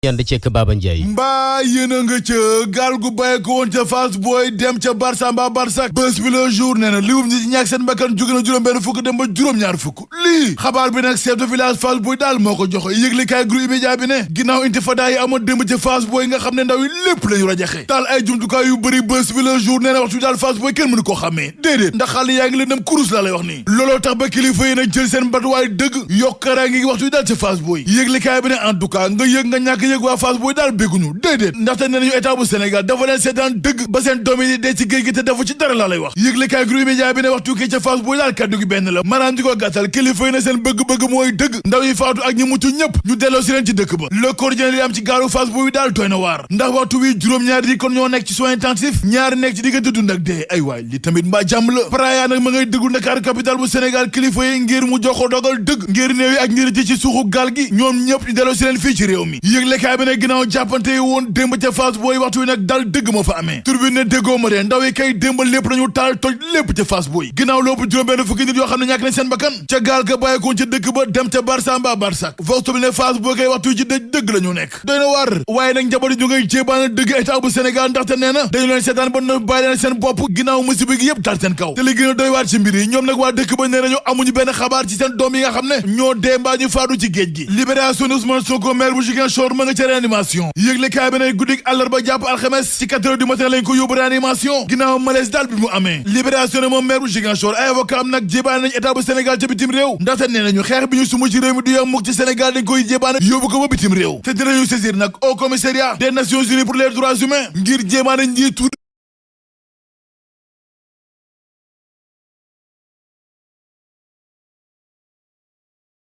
yand ceek Baba Ndiaye. mbaa yéen a nga ca gaal gu bàyyi ko woon ca Fass Boy dem ca Barça mbaa Barça bés bi le jour nee na liwum ñi ci ñàkk seen bakkan jóge na juróom-benn fukk dem ba juróom-ñaar fukk lii xabaar bi nag chef de village Fass Boy daal moo ko joxe yëglekaay groupe immédiat bi ne ginnaaw intifada yi amoon démb ca Fass Boy nga xam ne ndaw yi lépp lañu rajaxe daal ay jumtukaay yu bëri bés bi le jour nee na waxtu daal Fass Boy kenn mënu koo xàmmee déedéet ndax xale yaa ngi leen dem kurus laa lay wax nii looloo tax ba kilifa yi nag jël seen batuwaay dëgg yokkaraa ngi waxtu daal ca Fass Boy yëglekaay bi ne en tout cas nga yëg nga ñàkk yëg waa Fass Boy daal bégguñu déedéet ndaxte nee nañu état bu Sénégal dafa leen seetaan dëgg ba seen doom yi dee ci géej gi te dafa ci dara laa lay wax yëglekaay groupe média bi ne waxtu kii ca Fass Boy daal kaddu gi benn la maanaam di ko gàttal kilifa yi ne seen bëgg-bëgg mooy dëgg ndaw yi faatu ak ñi mucc ñëpp ñu delloo si leen ci dëkk ba le quotidien li am ci gaalu Fass Boy daal doy na waar ndax waxtu wi juróom-ñaari yi kon ñoo nekk ci soins intensifs ñaari nekk ci diggante dund ak dee ay waay li tamit mbaa jàmm la Praia nag ma ngay dëggu Dakar capitale bu Sénégal kilifa yi ngir mu jox ko dogal dëgg ngir néew yi ak ñi ci suuxu gaal gi ñoom ñëpp ñu delloo si leen fii ci réew mi yëglekaay bi ne ginnaaw jàppante yi woon démb ca Fass Boy waxtu wi nag dal dëgg moo fa amee tur bi ne déggoo ma de ndaw yi kay démb lépp lañu taal toj lépp ca Fass Boy ginnaaw loobu juróom-benn fukki nit yoo xam ne ñàkk nañ seen bakkan ca gaal ga bàyyikoon ca dëkk ba dem ca Barça mbaa Barça vox bi ne Fass Boy kay waxtu wi ci dëgg la ñu nekk doy na waar waaye nag njaboot yi ñu ngay jéebaana dëgg état bu Sénégal ndaxte nee na dañu leen seetaan ba na bàyyi leen seen bopp ginnaaw musiba gi yëpp dal seen kaw te li gën a doy waar ci mbir yi ñoom nag waa dëkk ba nee nañu amuñu benn xabaar ci seen doom yi nga xam ne ñoo dee mbaa ñu faatu ci géej gi libération Ousmane Sonko maire bu Ziguinchor ma nga ca réanimation yëgle kaay bi ne guddik àllarba jàpp alxames ci 4 heures du matin lañ ko yóbbu réanimation ginnaaw malaise daal bi mu amee libération ne moom maire bu Ziguinchor ay avocat am nag jébaane nañ état bu Sénégal ca bitim réew ndaxte nee nañu xeex bi ñu sumu ci réew mi du yam mukk ci Sénégal dañ koy jébaane yóbbu ko ba bitim réew te dinañu saisir nag au commissariat des Nations Unies pour les droits humains ngir jébaane njiitu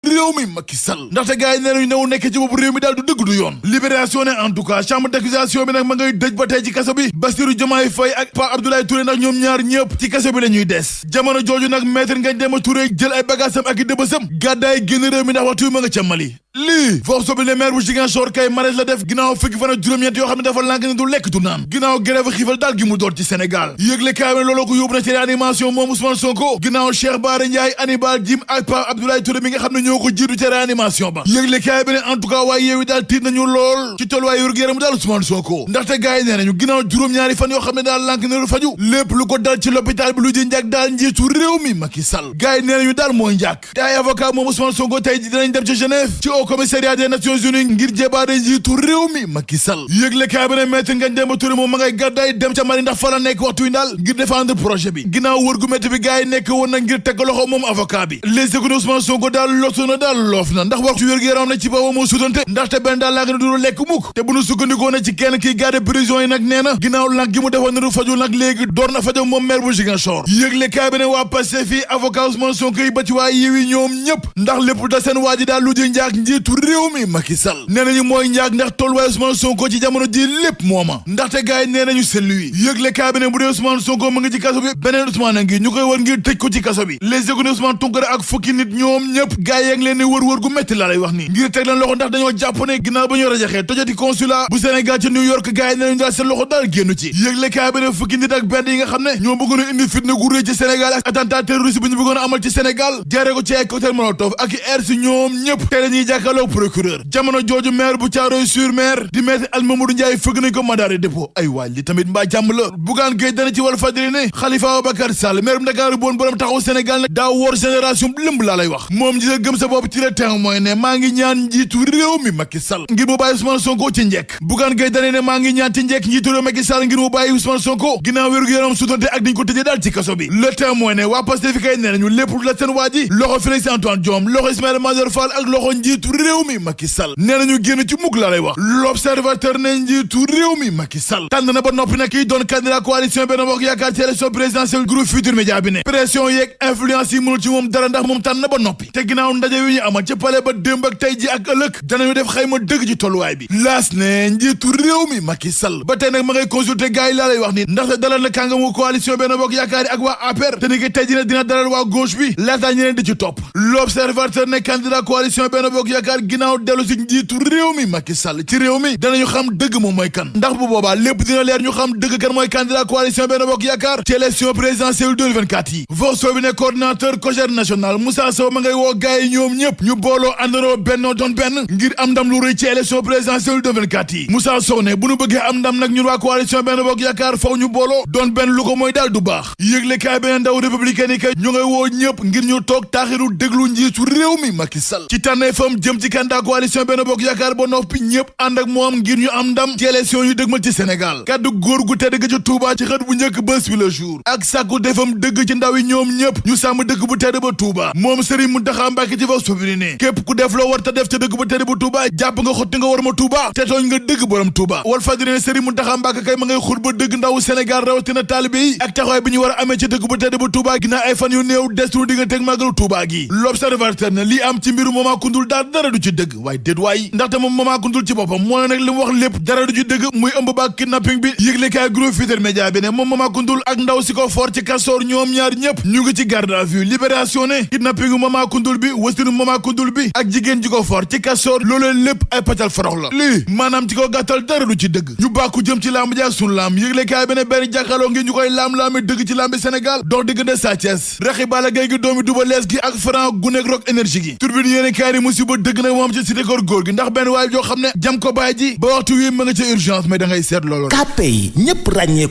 réew mi Macky Sall ndaxte gars yi nee nañu new nekk ci boobu réew mi daal du dëgg du yoon libération ne en tout cas chambre d'accusation bi nag ma ngay dëj ba tey ci kaso bi Bassirou Diomaye Faye ak Pape Abdoulaye Touré nag ñoom ñaar ñëpp ci kaso bi la ñuy des jamono jooju nag maître Ngagne Demba Touré jël ay bagaasam ak i dëbësam gàddaay génn réew mi ndax waxtu wi ma nga ca Mali lii force bi ne maire bu Ziguinchor kay marais la def ginnaaw fukki fan ak juróom-ñett yoo xam ne dafa lànk ne du lekk du naan ginnaaw grève xiifal daal gi mu door ci Sénégal yëgle kaay ne looloo ko yóbbu na ci réanimation moom Ousmane Sonko ginnaaw Cheikh Bara Ndiaye Hannibal Djim ak Pape Abdoulaye Touré mi nga xam ne ñoo ko jiitu ci réanimation ba yëgle kaay bi ne en tout cas waaye yeewi daal tiit nañu lool ci tolluwaay wér-gu-yaram daal Ousmane Sonko ndaxte gars yi nee nañu ginnaaw juróom-ñaari fan yoo xam ne daal lànk ne du faju lépp lu ko dal ci l'hôpital bi lu ji njàk daal njiitu réew mi Macky Sall gars yi nee nañu daal mooy njàk te ay avocat moom Ousmane Sonko tey ji dinañ dem ci Genève ci au commissariat des Nations Unies ngir jébaane njiitu réew mi Macky Sall yëgle kaay bi ne maître Ngagne Demba Touré moom ma ngay gàddaay dem ca Mali ndax fa la nekk waxtu wi daal ngir défendre projet bi ginnaaw wër gu métti bi gars yi nekk woon na ngir teg loxo moom avocat bi les économies Ousmane Sonko daal lotu na daal loof na ndax waxtu wér-gu-yaram na ci booba moo sutante ndaxte benn daal laa nga ne du lekk mukk te bu nu sukkandikoo na ci kenn kii garde prison yi nag nee na ginnaaw lànk gi mu defoon ne du faju nag léegi door na fajo moom maire bu Ziguinchor yëgle kaay bi ne waa Pastef fii avocat Ousmane Sonko yi ba ci waa Yewwi ñoom ñëpp ndax lépp da seen waa ji daal lu ji njaak njiitu réew mi Macky Sall nee nañu mooy njaag ndax tolluwaay Ousmane Sonko ci jamono ji lépp mooma ndaxte gars yi nee nañu c'est lui yëgle kaay bi ne bu dee Ousmane Sonko mu ngi ci kaso bi beneen Ousmane a ngi ñu koy war ngir tëj ko ci kaso bi les économies Ousmane Tounkara ak fukki nit ñoom ñëpp gars yi leen ne wër gu métti laa lay wax nii ngir teg leen loxo ndax dañoo jàpp ne ginnaaw ba ñu rajaxee tojati consulat bu Sénégal ci New York gars yi nee nañu daal seen loxo daal génnu ci yëgle kaay bi ne fukki nit ak benn yi nga xam ne ñoo bëggoon a indi fitna gu rëy ci Sénégal ak attentat terroriste bu ñu bëggoon a amal ci Sénégal jaaree ko ci ay cocktail molotov ak i air si ñoom ñëpp tey dañuy jàkkaarloo procureur jamono jooju maire bu Thiaroye-sur-Mer di maître El Mamadou Ndiaye fëgg nañ ko mandat de dépôt ay waay li tamit mbaa jàmm la Bougane Gueye Dany ci Walfadjri ne Khalifa Ababacar Sall maire bu Ndakaaru boon borom taxaw Sénégal nag daa woor génération bu lëmb laa lay wax moom ji sa gëm sa bopp ci le témoin ne maa ngi ñaan njiitu réew mi Macky Sall ngir mu bàyyi Ousmane Sonko ci njekk Bougane Gueye Dany ne maa ngi ñaan ci njekk njiitu réew Macky Sall ngir mu bàyyi Ousmane Sonko ginnaaw wér-gu-yaram sutante ak diñ ko tëjee daal ci kaso bi le témoin ne waa Pastef fi kay nee nañu lépp la seen waa ji loxo Félix Antoine Diome loxo Ismaïla Madior Fall ak loxo njiitu réew mi Macky Sall nee nañu génn ci mukk laa lay wax l'observateur ne njiitu réew mi Macky Sall tànn na ba noppi nag kii doon candidat coalition Benno Bokk Yaakaar ci élection présidentielle groupe Futurs Médias bi ne pression yeeg influence yi mënul ci moom dara ndax moom tànn na ba noppi te ginnaaw ndaje yu ñu amal ci palais ba démb ak tey ji ak ëllëg danañu def xayma dëgg ci tolluwaay bi laas ne njiitu réew mi Macky Sall ba tey nag ma ngay consulter gars yi laa lay wax ni ndaxte dalal na kàngamu coalition Benno Bokk Yaakaar ak waa APR te ni ki tey ji ne dina dalal waa gauche bi laataa ñeneen di ci topp l'observateur ne candidat coalition Benno Bokk Yaakaar ginnaaw dellu si njiitu réew mi Macky Sall ci réew mi danañu xam dëgg moom mooy kan ndax bu boobaa lépp dina leer ñu xam dëgg kan mooy candidat coalition Benno Bokk Yaakaar ci élection présidentielle 2024 yi Vosso bi ne coordinateur COJER national Moussa Sow ma ngay woo gaay yi ñoom ñëpp ñu booloo àndandoo bennoo doon benn ngir am ndam lu rëy ci élection présidentielle 2024 yi Moussa Sow ne bu ñu bëggee am ndam nag ñun waa coalition Benno Bokk Yaakaar faw ñu booloo doon benn lu ko mooy daal du baax yëgle kaay beneen ndaw républicain yi kay ñu ngay woo ñëpp ngir ñu toog taaxiru déglu njiitu réew mi Macky Sall ci tànnee fam jëm ci candidat coalition Benno Bokk Yaakaar ba noppi ñëpp ànd ak moom ngir ñu am ndam ci élection yu dëgmal ci Sénégal kaddu góor gu tedd ga ci Touba ci xët bu njëkk bés bi le jour ak sàkku defam dëgg ci ndaw yi ñoom ñëpp ñu sàmm dëkk bu tedd ba Touba moom Serigne Mountakha Mbacké ci Vox Populi ne képp ku def loo war ta def ca dëkk bu tedd bu Touba jàpp nga xotti nga war ma Touba te tooñ nga dëgg borom Touba Walf Fadjri ne Serigne Mountakha Mbacké kay ma ngay xut ba dëgg ndaw Sénégal rawatina taalibe yi ak taxawaay bi ñu war a amee ci dëkk bu tedd bu Touba ginnaaw ay fan yu néew destu diggante ak màggalu Touba gi L'Observateur ne lii am ci mbiru Mama Koundoul daal dara du ci dëgg waaye déet waay ndaxte moom Mama Koundoul ci boppam moo ne nag li mu wax lépp dara du ci dëgg muy ëmb ba kidnapping bi yëglekaay Groupe Futurs Médias bi ne moom Mama Koundoul ak ndaw si ko for ci Castor ñoom ñaar ñëpp ñu ngi ci garde à vue Libération ne kidnappingu Mama Koundoul bi wasinu Mama Koundoul bi ak jigéen ji ko for ci Castor loolee lépp ay pacal forox la lii maanaam ci ko gàttal dara du ci dëgg ñu bàkku jëm ci lamb ji ak sunu lamb yëglekaay bi ne benn jàkkaarloo ngi ñu koy laam-laami dëgg ci lambi Sénégal dox diggante Sa Thiès raxi Balla Gaye gi doomi Double Less gi ak Franc guneeg Rock Énergie gi Tribune yéene kaay musiba dëgg nag moom ci cité góor gi ndax benn waay joo xam ne jam ko baay ji ba waxtu wi ma nga ca urgence mais da ngay seet loolu kàppe yi ñëpp ràññeeku